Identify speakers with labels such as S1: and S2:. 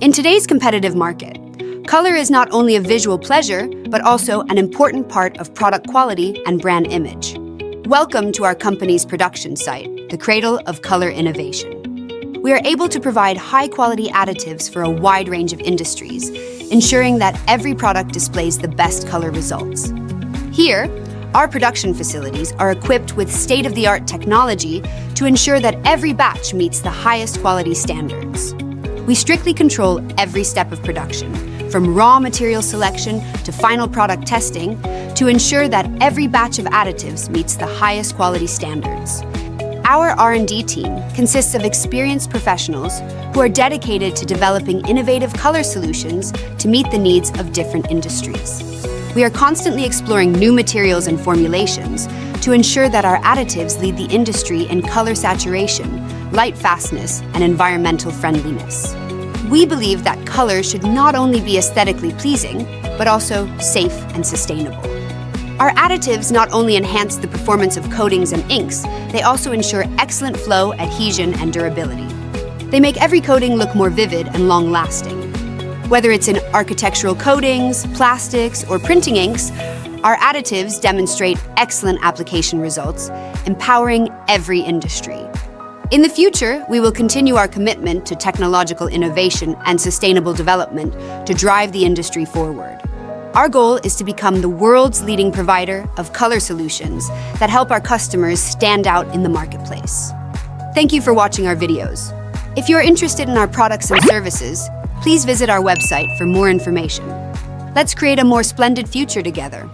S1: In today's competitive market, color is not only a visual pleasure, but also an important part of product quality and brand image. Welcome to our company's production site, the Cradle of Color Innovation. We are able to provide high-quality additives for a wide range of industries, ensuring that every product displays the best color results. Here, our production facilities are equipped with state-of-the-art technology to ensure that every batch meets the highest quality standards. We strictly control every step of production, from raw material selection to final product testing, to ensure that every batch of additives meets the highest quality standards. Our R&D team consists of experienced professionals who are dedicated to developing innovative color solutions to meet the needs of different industries. We are constantly exploring new materials and formulations to ensure that our additives lead the industry in color saturation, light fastness, and environmental friendliness. We believe that color should not only be aesthetically pleasing, but also safe and sustainable. Our additives not only enhance the performance of coatings and inks, they also ensure excellent flow, adhesion, and durability. They make every coating look more vivid and long-lasting. Whether it's in architectural coatings, plastics, or printing inks, our additives demonstrate excellent application results, empowering every industry. In the future, we will continue our commitment to technological innovation and sustainable development to drive the industry forward. Our goal is to become the world's leading provider of color solutions that help our customers stand out in the marketplace. Thank you for watching our videos. If you're interested in our products and services, please visit our website for more information. Let's create a more splendid future together.